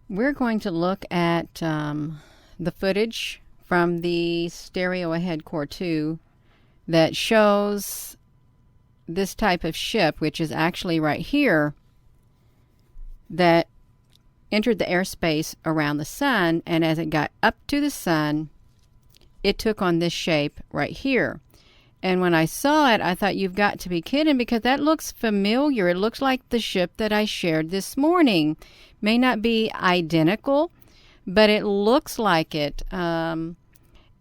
We're going to look at the footage from the Stereo Ahead Core 2 that shows this type of ship, which is actually right here, that entered the airspace around the sun, and as it got up to the sun, it took on this shape right here. And when I saw it, I thought, you've got to be kidding, because that looks familiar. It looks like the ship that I shared this morning. May not be identical, but it looks like it. And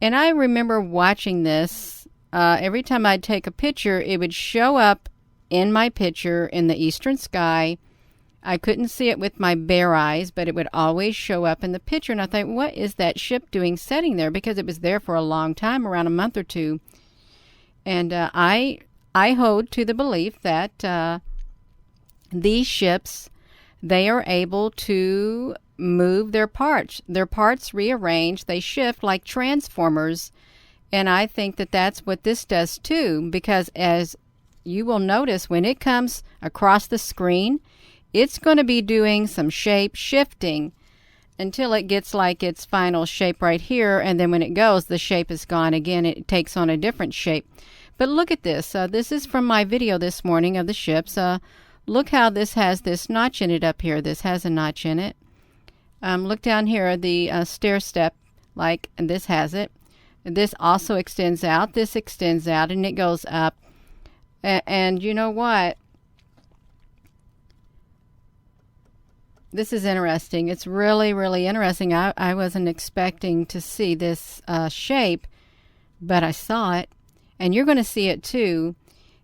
I remember watching this. Every time I'd take a picture, it would show up in my picture in the eastern sky. I couldn't see it with my bare eyes, but it would always show up in the picture. And I thought, what is that ship doing sitting there? Because it was there for a long time, around a month or two. And I hold to the belief that these ships, they are able to move their parts. Their parts rearrange, they shift like transformers. And I think that that's what this does too, because as you will notice, when it comes across the screen, it's going to be doing some shape shifting until it gets like its final shape right here. And then when it goes, the shape is gone again. It takes on a different shape. But look at this. This is from my video this morning of the ships. Look how this has this notch in it up here. This has a notch in it. Look down here, the stair step, and this has it. This also extends out. This extends out, and it goes up. And you know what? This is interesting. It's really, really interesting. I wasn't expecting to see this shape, but I saw it. And you're going to see it too.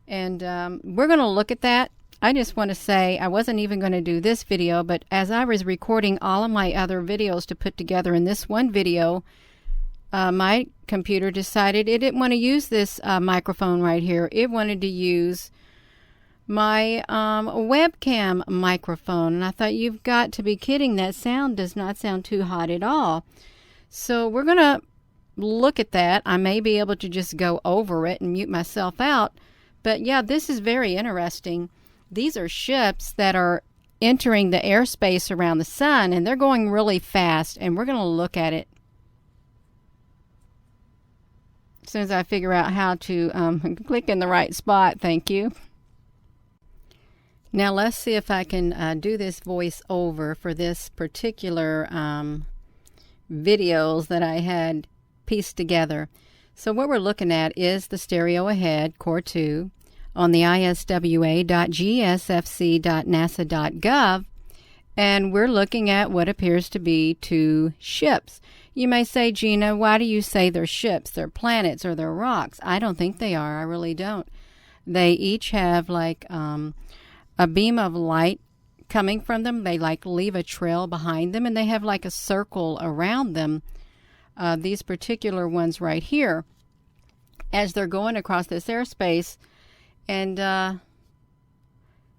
And we're going to look at that. I just want to say, I wasn't even going to do this video, but as I was recording all of my other videos to put together in this one video, my computer decided it didn't want to use this microphone right here. It wanted to use my webcam microphone. And I thought, you've got to be kidding. That sound does not sound too hot at all. So we're going to look at that. I may be able to just go over it and mute myself out. But yeah, this is very interesting. These are ships that are entering the airspace around the sun, and they're going really fast. And we're going to look at it as soon as I figure out how to click in the right spot. Thank you. Now let's see if I can do this voice over for this particular videos that I had pieced together. So what we're looking at is the Stereo Ahead Core 2 on the iswa.gsfc.nasa.gov, and we're looking at what appears to be two ships. You may say, Gina, why do you say they're ships? They're planets or they're rocks? I don't think they are. I really don't. They each have like a beam of light coming from them. They like leave a trail behind them, and they have like a circle around them. These particular ones right here, as they're going across this airspace, and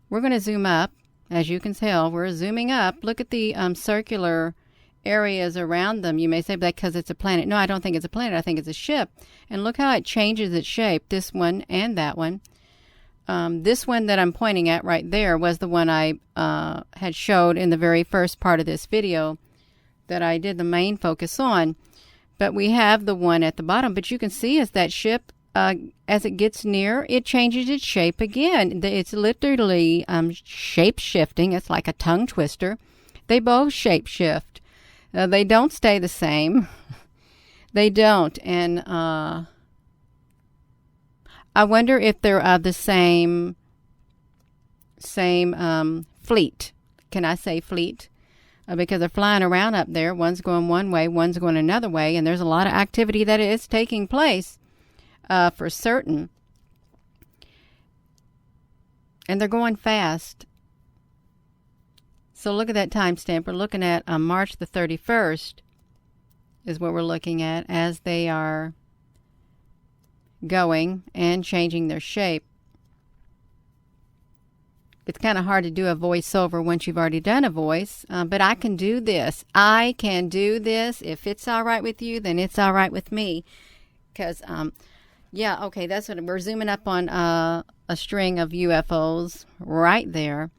we're going to zoom up. As you can tell, we're zooming up. Look at the circular areas around them. You may say that because it's a planet. No, I don't think it's a planet. I think it's a ship. And look how it changes its shape, this one and that one. This one that I'm pointing at right there was the one I had showed in the very first part of this video that I did the main focus on. But we have the one at the bottom. But you can see as that ship, as it gets near, it changes its shape again. It's literally shape-shifting. It's like a tongue twister. They both shape-shift. They don't stay the same. They don't. And I wonder if they're of the same fleet. Can I say fleet? Because they're flying around up there. One's going one way, one's going another way, and there's a lot of activity that is taking place for certain. And they're going fast. So look at that timestamp. We're looking at March the 31st is what we're looking at as they are going and changing their shape. It's kind of hard to do a voiceover once you've already done a voice, but I can do this. I can do this. If it's all right with you, then it's all right with me. Because, yeah, okay, that's what we're zooming up on a string of UFOs right there.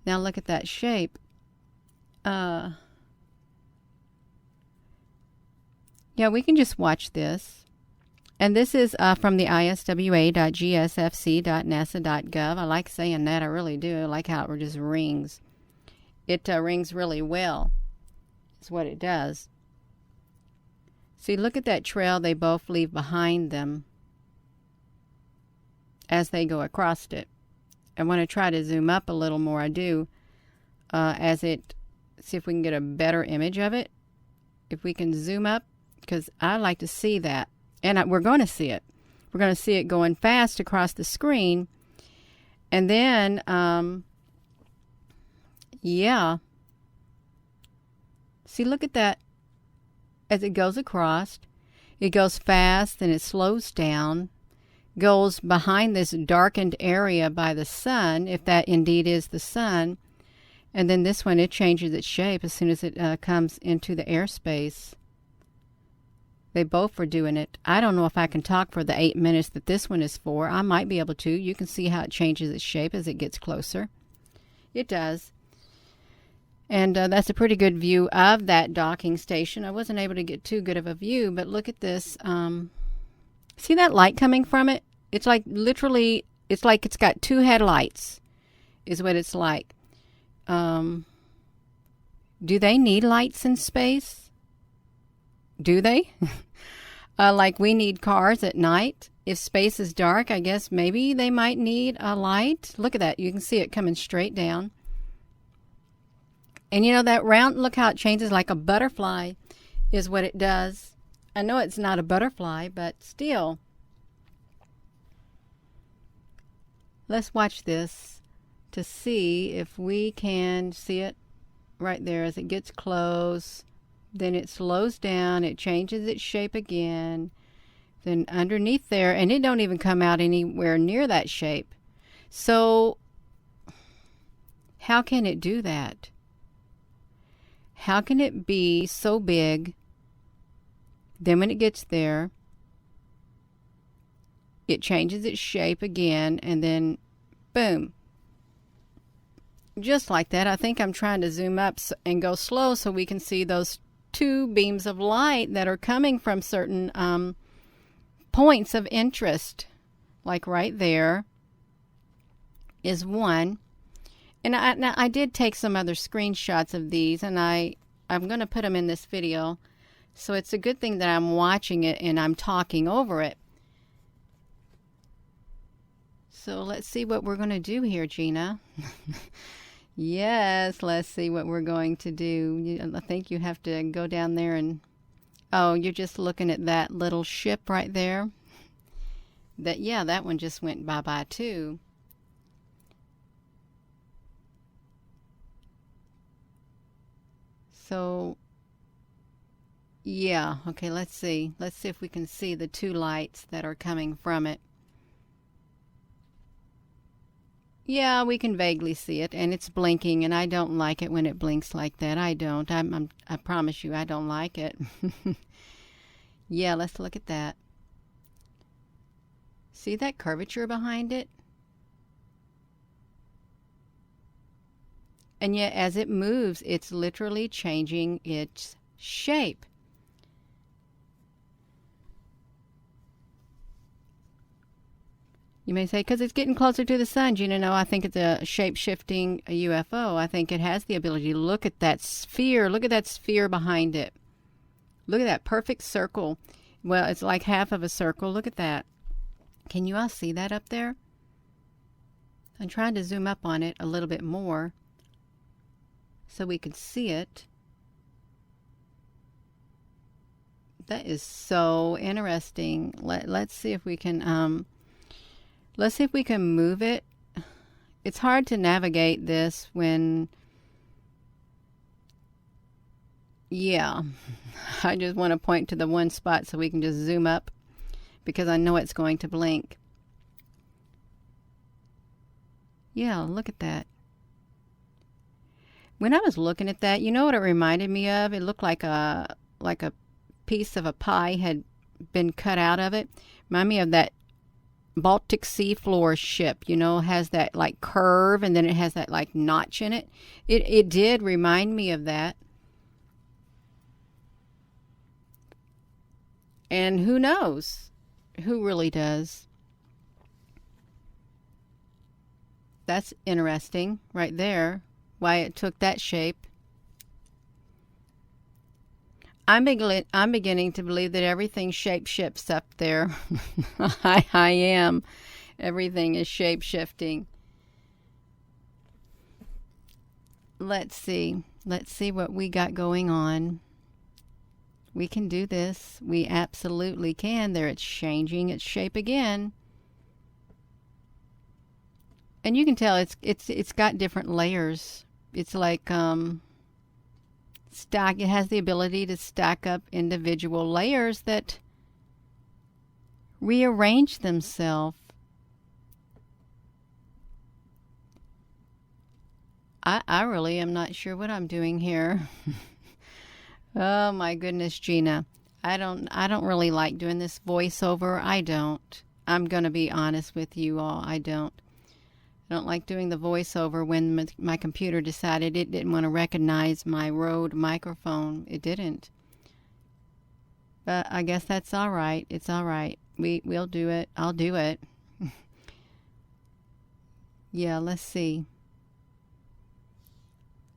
Now look at that shape. Yeah, we can just watch this. And this is from the iswa.gsfc.nasa.gov. I like saying that. I really do. I like how it just rings. It rings really well. It's what it does. See, look at that trail they both leave behind them as they go across it. I want to try to zoom up a little more. I do. See if we can get a better image of it. If we can zoom up, because I like to see that. And we're going to see it. We're going to see it going fast across the screen. And then, yeah. See, look at that. As it goes across, it goes fast and it slows down, goes behind this darkened area by the sun, if that indeed is the sun. And then this one, it changes its shape as soon as it comes into the airspace. They both are doing it. I don't know if I can talk for the 8 minutes that this one is for. I might be able to. You can see how it changes its shape as it gets closer. It does. And that's a pretty good view of that docking station. I wasn't able to get too good of a view, but look at this. See that light coming from it? It's like literally, it's like it's got two headlights is what it's like. Do they need lights in space? Do they? Like we need cars at night. If space is dark, I guess maybe they might need a light. Look at that. You can see it coming straight down. And you know that round, look how it changes like a butterfly is what it does. I know it's not a butterfly, but still. Let's watch this to see if we can see it right there as it gets close. Then it slows down, it changes its shape again. Then underneath there, and it don't even come out anywhere near that shape. So how can it do that? How can it be so big, then when it gets there, it changes its shape again, and then boom. Just like that. I think I'm trying to zoom up and go slow so we can see those two beams of light that are coming from certain points of interest. Like right there is one. And I did take some other screenshots of these, and I'm going to put them in this video. So it's a good thing that I'm watching it and I'm talking over it. So let's see what we're going to do here, Gina. Yes, let's see what we're going to do. I think you have to go down there and... Oh, you're just looking at that little ship right there. That one just went bye-bye too. So, yeah, okay, let's see. Let's see if we can see the two lights that are coming from it. Yeah, we can vaguely see it, and it's blinking, and I don't like it when it blinks like that. I don't. I promise you, I don't like it. Yeah, let's look at that. See that curvature behind it? And yet, as it moves, it's literally changing its shape. You may say, because it's getting closer to the sun, Gina. No, I think it's a shape-shifting UFO. I think it has the ability to look at that sphere. Look at that sphere behind it. Look at that perfect circle. Well, it's like half of a circle. Look at that. Can you all see that up there? I'm trying to zoom up on it a little bit more so we can see it. That is so interesting. Let's see if we can... Let's see if we can move it. It's hard to navigate this when... Yeah. I just want to point to the one spot so we can just zoom up because I know it's going to blink. Yeah, look at that. When I was looking at that, you know what it reminded me of? It looked like a piece of a pie had been cut out of it. Reminded me of that Baltic Sea floor ship, you know, has that like curve and then it has that like notch in it. It did remind me of that. And who knows? Who really does? That's interesting right there, why it took that shape. I'm beginning to believe that everything shape shifts up there. I am. Everything is shape shifting. Let's see. Let's see what we got going on. We can do this. We absolutely can. There, it's changing its shape again. And you can tell it's got different layers. It's like stack. It has the ability to stack up individual layers that rearrange themselves. I really am not sure what I'm doing here. Oh my goodness, Gina. I don't really like doing this voiceover. I don't. I'm going to be honest with you all. I don't. I don't like doing the voiceover when my computer decided it didn't want to recognize my Rode microphone. It didn't. But I guess that's all right. It's all right. We'll do it. I'll do it. Yeah, let's see.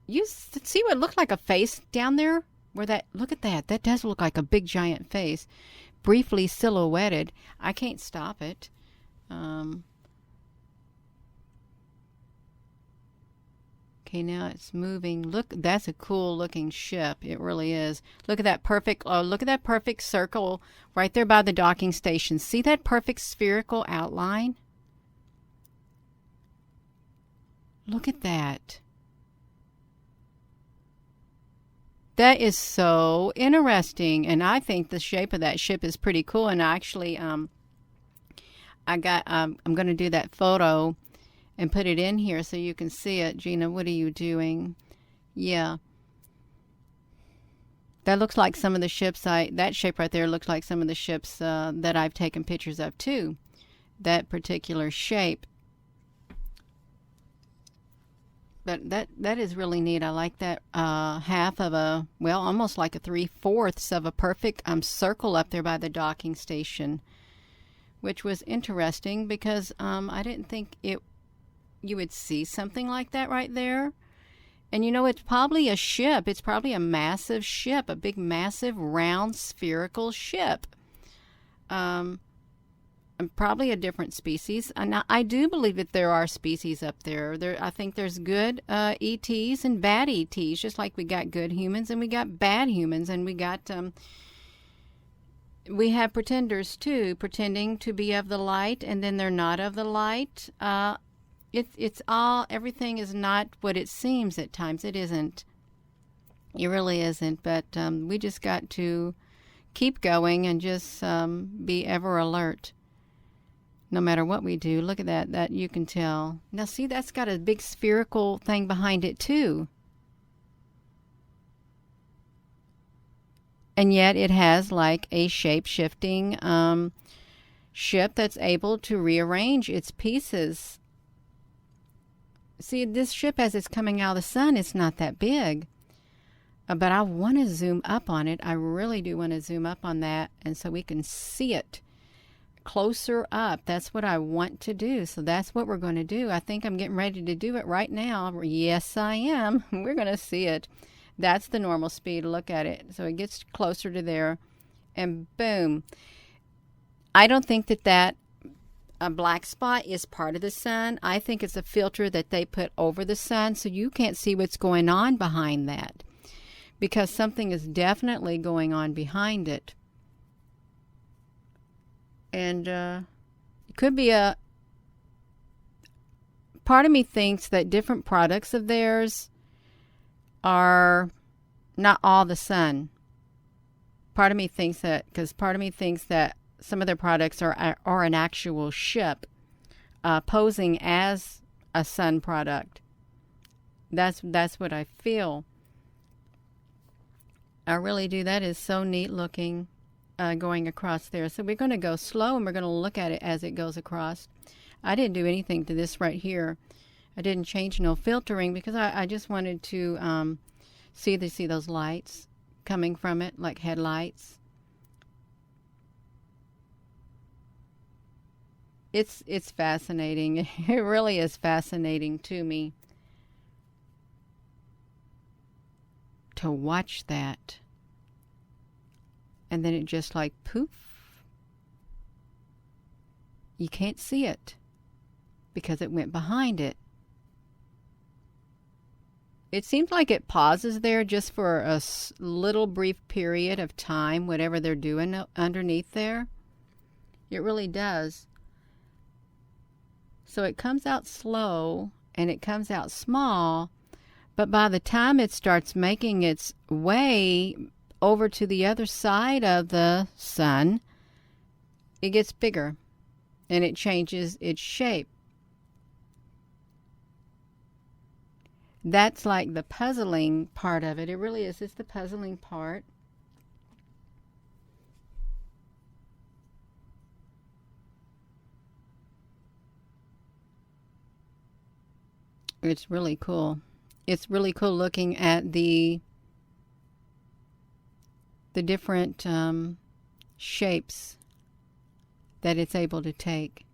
You see what looked like a face down there? Look at that. That does look like a big giant face. Briefly silhouetted. I can't stop it. Okay, now it's moving. Look, that's a cool looking ship. It really is. Look at that perfect circle right there by the docking station. See that perfect spherical outline? Look at that. That is so interesting, and I think the shape of that ship is pretty cool. And actually, I'm going to do that photo and put it in here so you can see it. Gina, what are you doing? Yeah, that looks like some of the ships. That shape right there looks like some of the ships that I've taken pictures of too. That particular shape. But that is really neat. I like that half of almost like a 3/4 of a perfect circle up there by the docking station, which was interesting because I didn't think you would see something like that right there. And you know, it's probably a ship. It's probably a massive ship, a big, massive, round, spherical ship. Probably a different species. And I do believe that there are species up there. I think there's good ETs and bad ETs, just like we got good humans and we got bad humans, and we have pretenders too, pretending to be of the light, and then they're not of the light. Everything is not what it seems at times. It isn't. It really isn't. But we just got to keep going and just be ever alert. No matter what we do. Look at that you can tell. Now see, that's got a big spherical thing behind it too. And yet it has like a shape-shifting ship that's able to rearrange its pieces. See, this ship as it's coming out of the sun, it's not that big. But I want to zoom up on it. I really do want to zoom up on that, and so we can see it closer up. That's what I want to do. So that's what we're going to do. I think I'm getting ready to do it right now. Yes, I am. We're going to see it. That's the normal speed. Look at it. So it gets closer to there, and boom. I don't think that a black spot is part of the sun. I think it's a filter that they put over the sun so you can't see what's going on behind that, because something is definitely going on behind it. And it could be part of me thinks that different products of theirs are not all the sun. Part of me thinks that, because part of me thinks that some of their products are an actual ship posing as a sun product. That's what I feel. I really do. That is so neat looking. going across there. So we're going to go slow and we're going to look at it as it goes across. I didn't do anything to this right here. I didn't change no filtering because I just wanted to see those lights coming from it, like headlights. It's fascinating. It really is fascinating to me to watch that. And then it just like poof. You can't see it because it went behind it. It seems like it pauses there just for a little brief period of time, whatever they're doing underneath there. It really does. So it comes out slow and it comes out small, but by the time it starts making its way over to the other side of the sun, it gets bigger and it changes its shape. That's like the puzzling part of it. It really is. It's the puzzling part. It's really cool. It's really cool looking at the different shapes that it's able to take.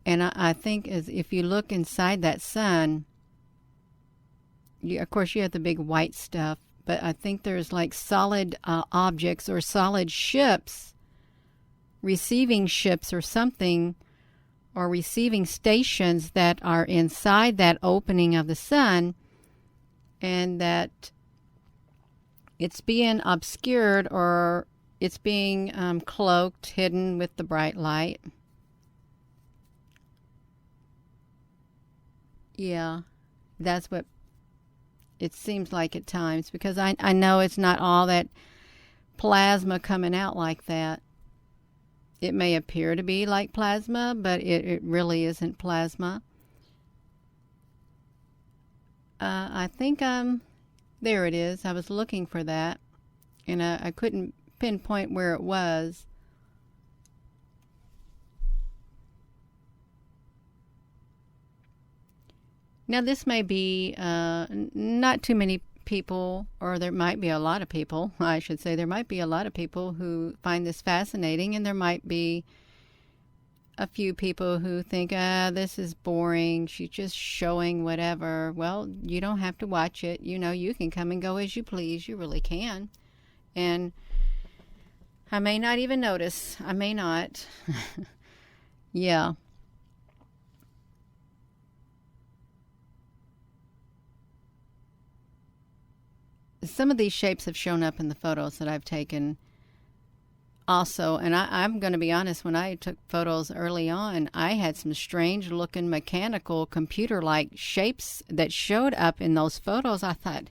And I think as if you look inside that sun, of course you have the big white stuff, but I think there's like solid objects or solid ships, receiving ships or something, or receiving stations that are inside that opening of the sun, and that it's being obscured or it's being cloaked, hidden with the bright light. Yeah, that's what it seems like at times, because I know it's not all that plasma coming out like that. It may appear to be like plasma, but it really isn't plasma. I think there it is. I was looking for that, and I couldn't pinpoint where it was. Now this may be not too many people, or there might be a lot of people, I should say. There might be a lot of people who find this fascinating, and there might be a few people who think, this is boring. She's just showing whatever. Well, you don't have to watch it. You know, you can come and go as you please. You really can. And I may not even notice. I may not. Yeah. Some of these shapes have shown up in the photos that I've taken also, and I'm going to be honest, when I took photos early on, I had some strange looking mechanical computer-like shapes that showed up in those photos. I thought,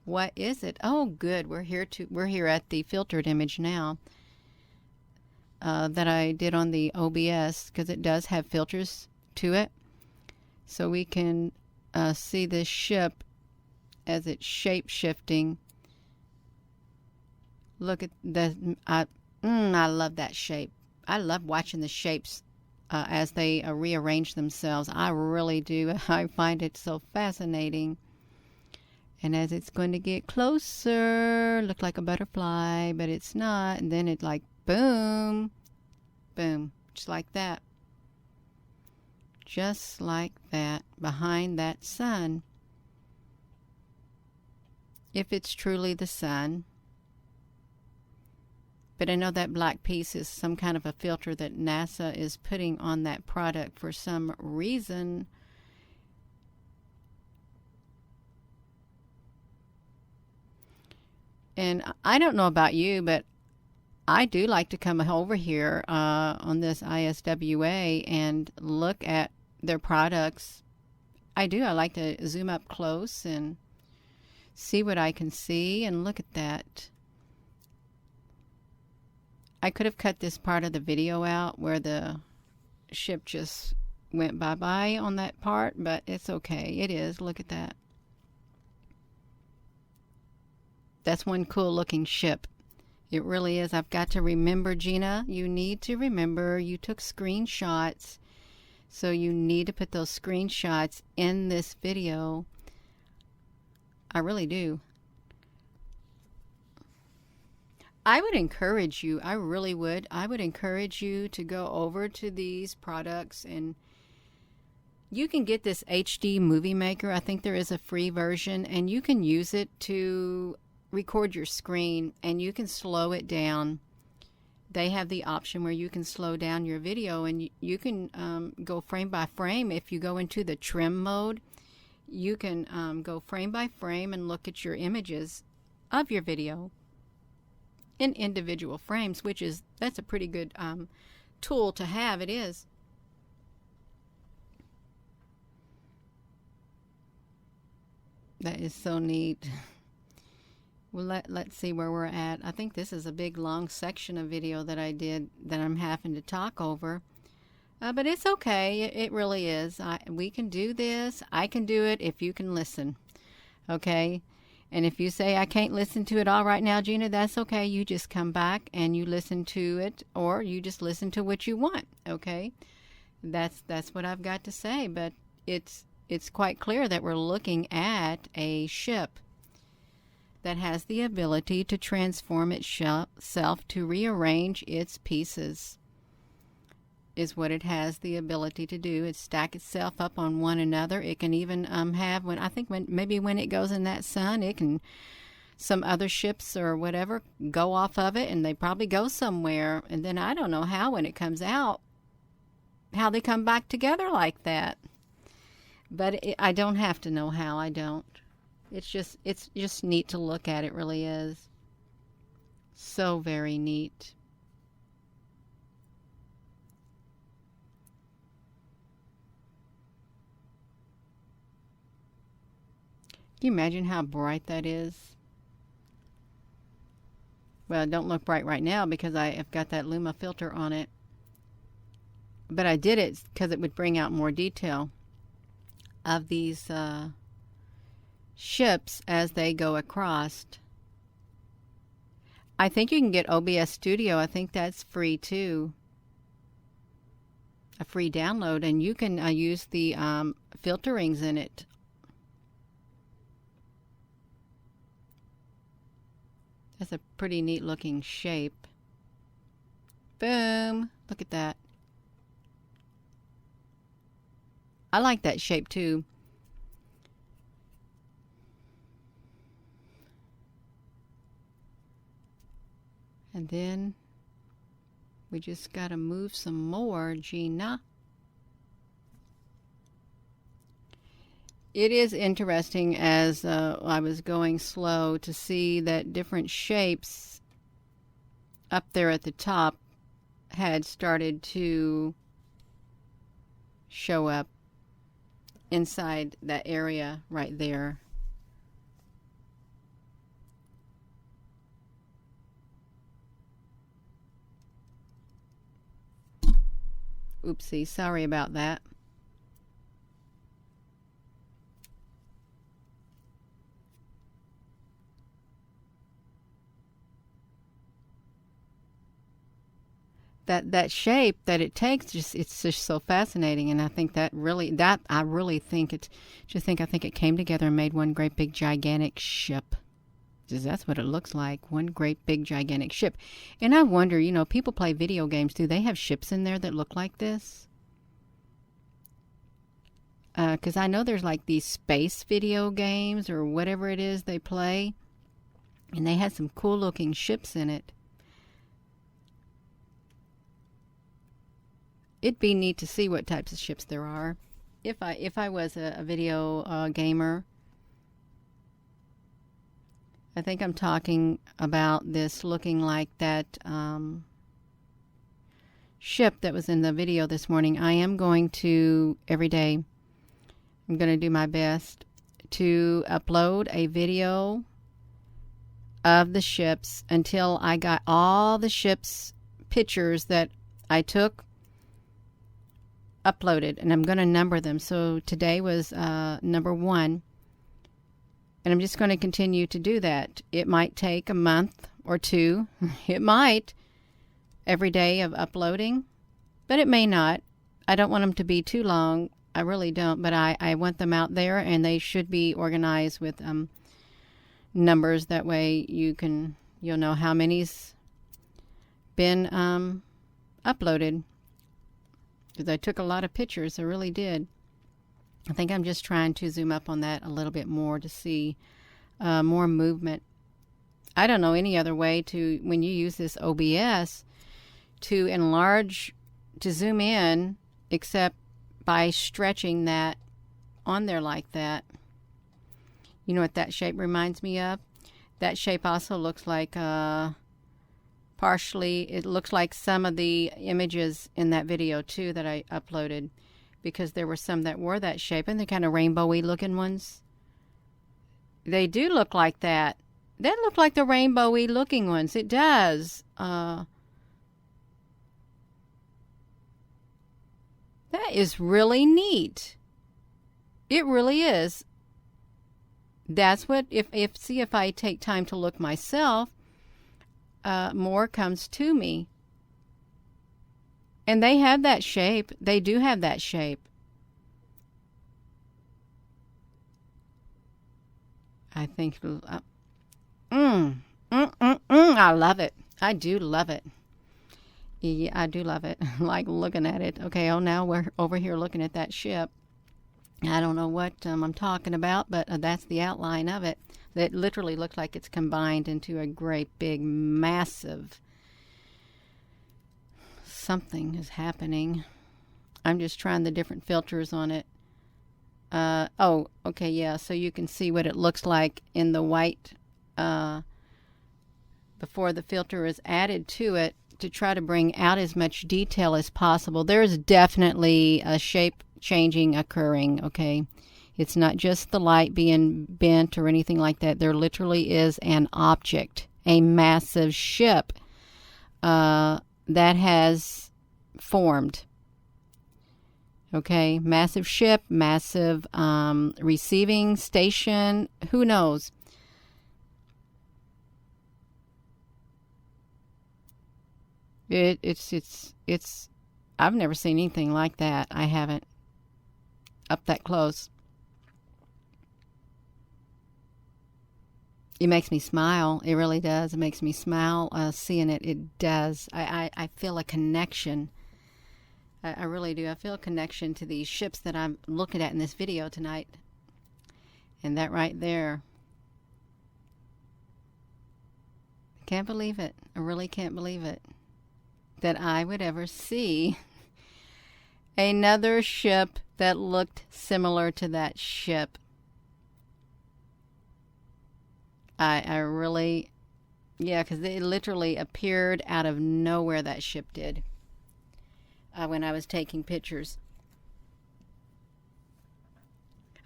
what is it? Oh, good, we're here at the filtered image now that I did on the OBS, because it does have filters to it, so we can see this ship as it's shape shifting. Look at the I love that shape. I love watching the shapes as they rearrange themselves. I really do. I find it so fascinating. And as it's going to get closer, look like a butterfly, but it's not. And then it like boom, boom, just like that. Just like that, behind that sun. If it's truly the sun. But I know that black piece is some kind of a filter that NASA is putting on that product for some reason. And I don't know about you, but I do like to come over here on this ISWA and look at their products. I do. I like to zoom up close and see what I can see, and look at that. I could have cut this part of the video out where the ship just went bye-bye on that part, but it's okay. It is. Look at that. That's one cool looking ship. It really is. I've got to remember, Gina, you need to remember you took screenshots. So you need to put those screenshots in this video. I really do. I would encourage you, I really would. I would encourage you to go over to these products, and you can get this HD movie maker. I think there is a free version, and you can use it to record your screen, and you can slow it down. They have the option where you can slow down your video, and you can go frame by frame. If you go into the trim mode, you can go frame by frame and look at your images of your video in individual frames, that's a pretty good tool to have. It is. That is so neat. Well, let's see where we're at. I think this is a big long section of video that I did that I'm having to talk over. But it's okay. It really is. We can do this. I can do it if you can listen. Okay? And if you say, I can't listen to it all right now, Gina, that's okay. You just come back and you listen to it, or you just listen to what you want. Okay? That's what I've got to say. But it's quite clear that we're looking at a ship that has the ability to transform itself, to rearrange its pieces, is what it has the ability to do. It stack itself up on one another. It can even have, maybe when it goes in that sun, it can, some other ships or whatever go off of it, and they probably go somewhere, and then I don't know how, when it comes out, how they come back together like that. But I don't have to know how. I don't. It's just neat to look at. It really is. So very neat. Can you imagine how bright that is? Well, it don't look bright right now because I have got that Luma filter on it. But I did it because it would bring out more detail of these ships as they go across. I think you can get OBS Studio. I think that's free too. A free download, and you can use the filterings in it. That's a pretty neat looking shape. Boom! Look at that. I like that shape too. And then we just got to move some more, Gina. It is interesting as I was going slow to see that different shapes up there at the top had started to show up inside that area right there. Oopsie, sorry about that. That shape that it takes, it's just so fascinating, and I think I think it came together and made one great big gigantic ship. Because that's what it looks like, one great big gigantic ship. And I wonder, people play video games. Do they have ships in there that look like this? Because I know there's like these space video games or whatever it is they play, and they had some cool looking ships in it. It'd be neat to see what types of ships there are. If I was a video gamer, I think I'm talking about this looking like that ship that was in the video this morning. I am going to, every day, I'm going to do my best to upload a video of the ships until I got all the ships' pictures that I took uploaded, and I'm going to number them. So today was number 1, And I'm just going to continue to do that. It might take a month or two. It might. Every day of uploading. But it may not. I don't want them to be too long. I really don't. But I want them out there, and they should be organized with numbers. That way you'll know how many's been uploaded. Because I took a lot of pictures. I really did. I think I'm just trying to zoom up on that a little bit more to see more movement. I don't know any other way to, when you use this OBS, to enlarge, to zoom in, except by stretching that on there like that. You know what that shape reminds me of? That shape also looks like partially, it looks like some of the images in that video too that I uploaded, because there were some that were that shape, and they're kind of rainbowy looking ones. They do look like that. They look like the rainbowy looking ones. It does. That is really neat. It really is. That's what, if I take time to look myself, more comes to me. And they have that shape. They do have that shape. I think, I love it. I do love it. Yeah, I do love it. Like looking at it. Okay, now we're over here looking at that ship. I don't know what I'm talking about, but that's the outline of it. That literally looks like it's combined into a great big massive something is happening. I'm just trying the different filters on it. Oh, okay, yeah, so you can see what it looks like in the white before the filter is added to it, to try to bring out as much detail as possible. There's definitely a shape changing occurring, okay? It's not just the light being bent or anything like that. There literally is an object, a massive ship that has formed. Okay, massive ship, massive receiving station, who knows? It's I've never seen anything like that. I haven't, up that close. It makes me smile. It really does. It makes me smile seeing it. It does. I feel a connection. I really do. I feel a connection to these ships that I'm looking at in this video tonight. And that right there. I can't believe it. I really can't believe it. That I would ever see another ship that looked similar to that ship. I really, yeah, because it literally appeared out of nowhere, that ship did, when I was taking pictures.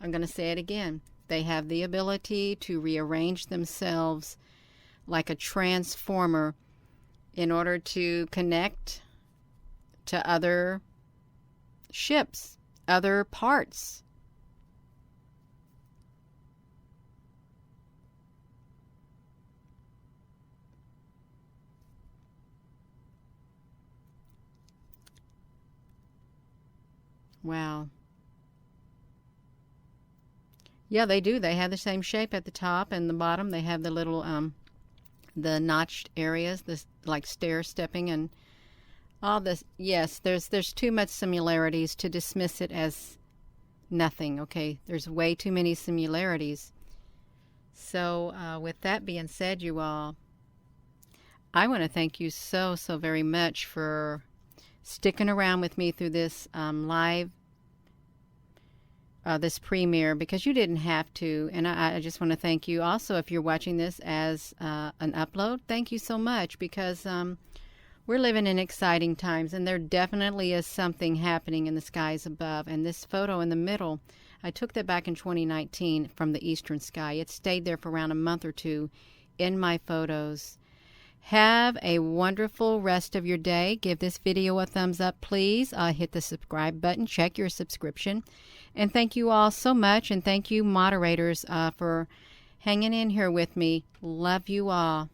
I'm going to say it again. They have the ability to rearrange themselves like a transformer in order to connect to other ships, other parts. Wow. Yeah, they do. They have the same shape at the top and the bottom. They have the little the notched areas, this like stair stepping and all this. Yes, there's too much similarities to dismiss it as nothing. Okay, there's way too many similarities. So with that being said, you all, I want to thank you so very much for sticking around with me through this live, this premiere, because you didn't have to. And I just want to thank you also if you're watching this as an upload. Thank you so much, because we're living in exciting times, and there definitely is something happening in the skies above. And this photo in the middle, I took that back in 2019 from the eastern sky. It stayed there for around a month or two in my photos. Have a wonderful rest of your day. Give this video a thumbs up, please. Hit the subscribe button. Check your subscription. And thank you all so much. And thank you, moderators, for hanging in here with me. Love you all.